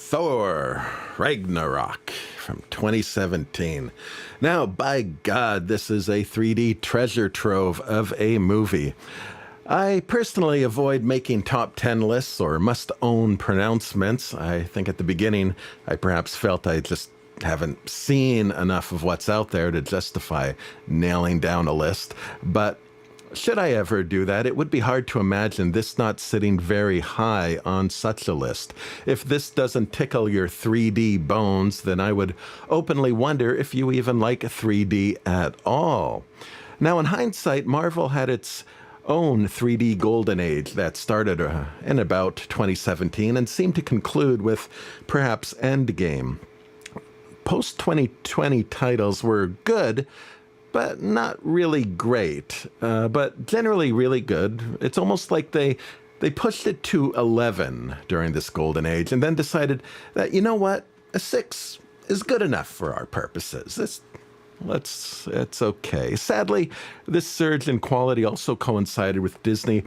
Thor Ragnarok from 2017. Now, by God, this is a 3D treasure trove of a movie. I personally avoid making top 10 lists or must-own pronouncements. I think at the beginning, I perhaps felt I just haven't seen enough of what's out there to justify nailing down a list. But should I ever do that, it would be hard to imagine this not sitting very high on such a list. If this doesn't tickle your 3D bones, then I would openly wonder if you even like 3D at all. Now, in hindsight, Marvel had its own 3D golden age that started in about 2017 and seemed to conclude with perhaps Endgame. Post-2020 titles were good, but not really great, but generally really good. It's almost like they pushed it to 11 during this golden age and then decided that, you know what, a 6 is good enough for our purposes. It's okay. Sadly, this surge in quality also coincided with Disney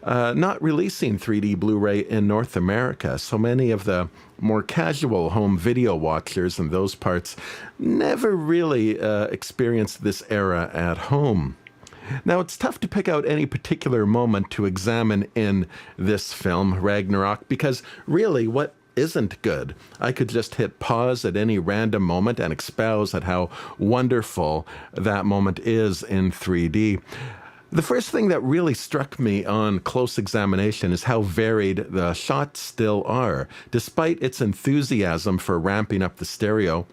not releasing 3D Blu-ray in North America, so many of the more casual home video watchers in those parts never really experienced this era at home. Now, it's tough to pick out any particular moment to examine in this film, Ragnarok, because really, what isn't good? I could just hit pause at any random moment and espouse at how wonderful that moment is in 3D. The first thing that really struck me on close examination is how varied the shots still are. Despite its enthusiasm for ramping up the stereo,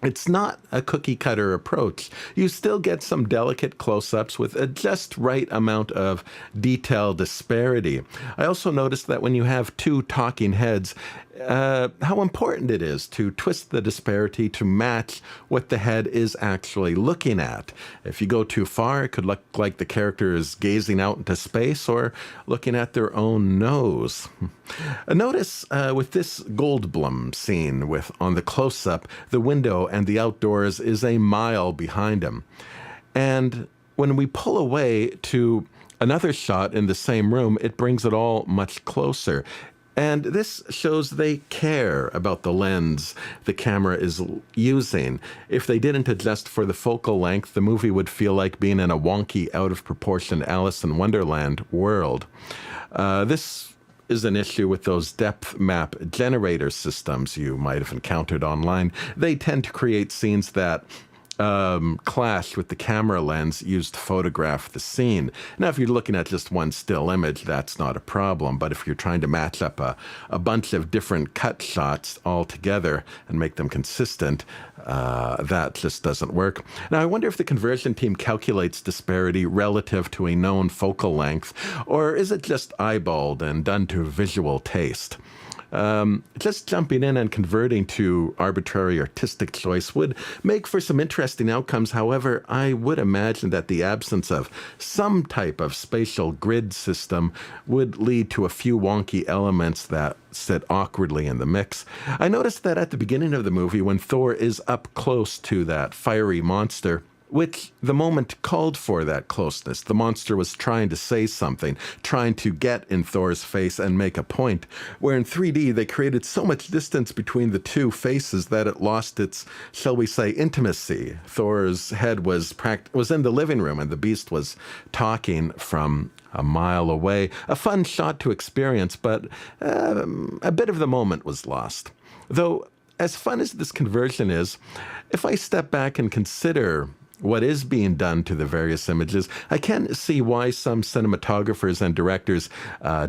it's not a cookie-cutter approach. You still get some delicate close-ups with a just right amount of detail disparity. I also noticed that when you have two talking heads, how important it is to twist the disparity to match what the head is actually looking at. If you go too far, it could look like the character is gazing out into space or looking at their own nose. Notice with this Goldblum scene on the close-up, the window and the outdoors is a mile behind him. And when we pull away to another shot in the same room, it brings it all much closer. And this shows they care about the lens the camera is using. If they didn't adjust for the focal length, the movie would feel like being in a wonky, out-of-proportion Alice in Wonderland world. This is an issue with those depth map generator systems you might have encountered online. They tend to create scenes that clash with the camera lens used to photograph the scene. Now, if you're looking at just one still image, that's not a problem. But if you're trying to match up a bunch of different cut shots all together and make them consistent, that just doesn't work. Now, I wonder if the conversion team calculates disparity relative to a known focal length, or is it just eyeballed and done to visual taste? Just jumping in and converting to arbitrary artistic choice would make for some interesting outcomes. However, I would imagine that the absence of some type of spatial grid system would lead to a few wonky elements that sit awkwardly in the mix. I noticed that at the beginning of the movie, when Thor is up close to that fiery monster, which the moment called for that closeness. The monster was trying to say something, trying to get in Thor's face and make a point, where in 3D they created so much distance between the two faces that it lost its, shall we say, intimacy. Thor's head was in the living room and the beast was talking from a mile away. A fun shot to experience, but a bit of the moment was lost. Though, as fun as this conversion is, if I step back and consider what is being done to the various images, I can see why some cinematographers and directors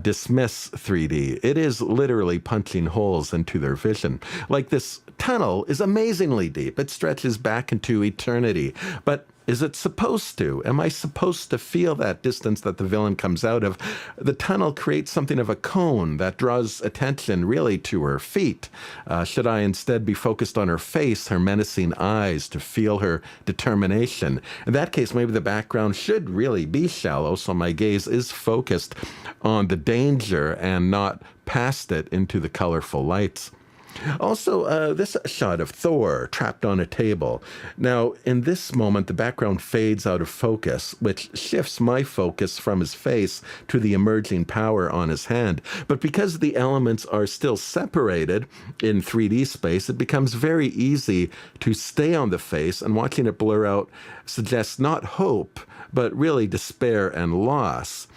dismiss 3D. It is literally punching holes into their vision. Like, this tunnel is amazingly deep. It stretches back into eternity. But is it supposed to? Am I supposed to feel that distance that the villain comes out of? The tunnel creates something of a cone that draws attention really to her feet. Should I instead be focused on her face, her menacing eyes, to feel her determination? In that case, maybe the background should really be shallow, so my gaze is focused on the danger and not past it into the colorful lights. Also, this shot of Thor trapped on a table. Now, in this moment, the background fades out of focus, which shifts my focus from his face to the emerging power on his hand. But because the elements are still separated in 3D space, it becomes very easy to stay on the face, and watching it blur out suggests not hope, but really despair and loss.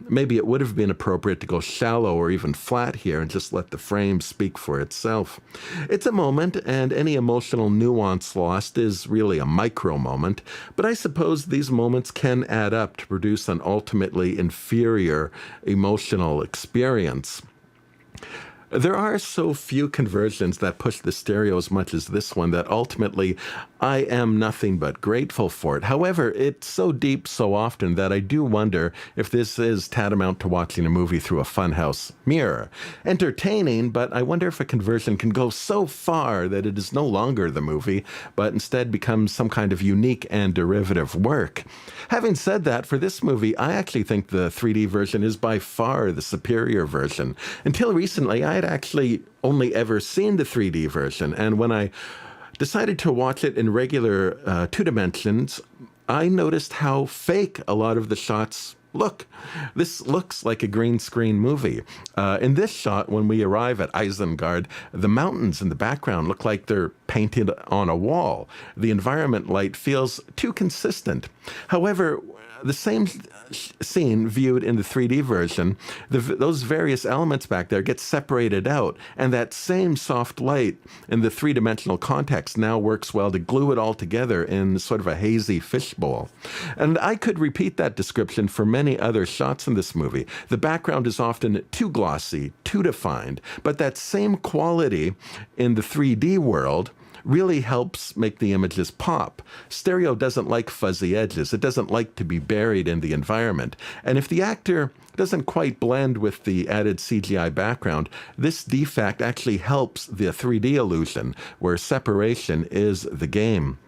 Maybe it would have been appropriate to go shallow or even flat here and just let the frame speak for itself. It's a moment, and any emotional nuance lost is really a micro moment, but I suppose these moments can add up to produce an ultimately inferior emotional experience. There are so few conversions that push the stereo as much as this one that ultimately I am nothing but grateful for it. However, it's so deep so often that I do wonder if this is tantamount to watching a movie through a funhouse mirror. Entertaining, but I wonder if a conversion can go so far that it is no longer the movie, but instead becomes some kind of unique and derivative work. Having said that, for this movie, I actually think the 3D version is by far the superior version. Until recently, I had actually only ever seen the 3D version, and when I decided to watch it in regular 2 dimensions, I noticed how fake a lot of the shots look. This looks like a green screen movie. In this shot, when we arrive at Isengard, the mountains in the background look like they're painted on a wall. The environment light feels too consistent. However, the same scene viewed in the 3D version, those various elements back there get separated out, and that same soft light in the 3-dimensional context now works well to glue it all together in sort of a hazy fishbowl. And I could repeat that description for many other shots in this movie. The background is often too glossy, too defined, but that same quality in the 3D world really helps make the images pop. Stereo doesn't like fuzzy edges. It doesn't like to be buried in the environment. And if the actor doesn't quite blend with the added CGI background, this defect actually helps the 3D illusion, where separation is the game.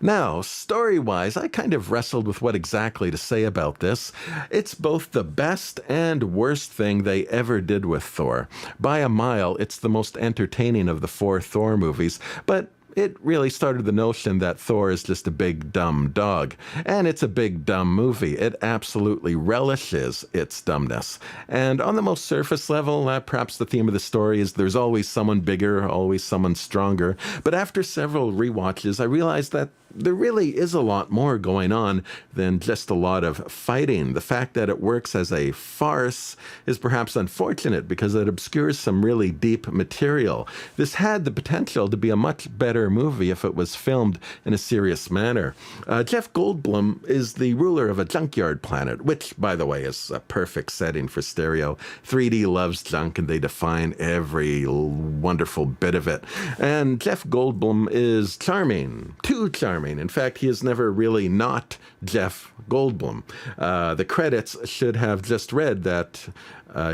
Now, story-wise, I kind of wrestled with what exactly to say about this. It's both the best and worst thing they ever did with Thor. By a mile, it's the most entertaining of the 4 Thor movies, but it really started the notion that Thor is just a big, dumb dog. And it's a big, dumb movie. It absolutely relishes its dumbness. And on the most surface level, perhaps the theme of the story is there's always someone bigger, always someone stronger. But after several rewatches, I realized that there really is a lot more going on than just a lot of fighting. The fact that it works as a farce is perhaps unfortunate because it obscures some really deep material. This had the potential to be a much better movie if it was filmed in a serious manner. Jeff Goldblum is the ruler of a junkyard planet, which, by the way, is a perfect setting for stereo. 3D loves junk, and they define every wonderful bit of it. And Jeff Goldblum is charming, too charming. In fact, he is never really not Jeff Goldblum. The credits should have just read that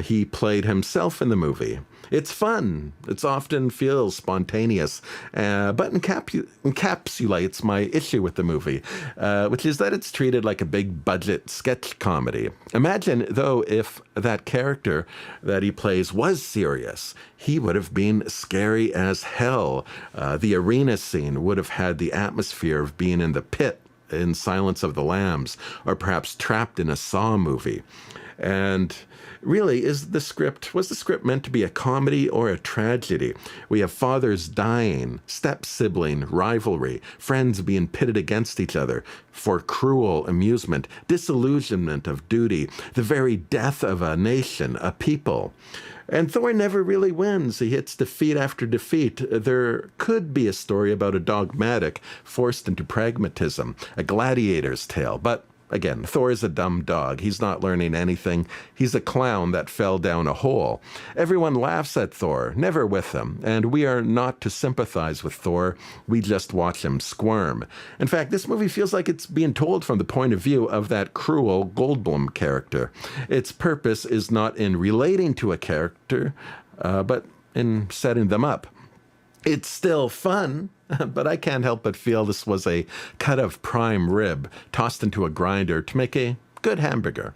he played himself in the movie. It's fun. It often feels spontaneous, but encapsulates my issue with the movie, which is that it's treated like a big budget sketch comedy. Imagine, though, if that character that he plays was serious. He would have been scary as hell. The arena scene would have had the atmosphere of being in the pit in Silence of the Lambs, or perhaps trapped in a Saw movie. And really, was the script meant to be a comedy or a tragedy? We have fathers dying, step-sibling rivalry, friends being pitted against each other for cruel amusement, disillusionment of duty, the very death of a nation, a people. And Thor never really wins. He hits defeat after defeat. There could be a story about a dogmatic forced into pragmatism, a gladiator's tale, but again, Thor is a dumb dog. He's not learning anything. He's a clown that fell down a hole. Everyone laughs at Thor, never with him, and we are not to sympathize with Thor. We just watch him squirm. In fact, this movie feels like it's being told from the point of view of that cruel Goldblum character. Its purpose is not in relating to a character, but in setting them up. It's still fun, but I can't help but feel this was a cut of prime rib tossed into a grinder to make a good hamburger.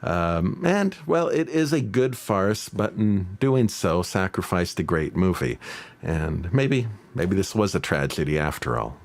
And, well, it is a good farce, but in doing so, sacrificed a great movie. And maybe this was a tragedy after all.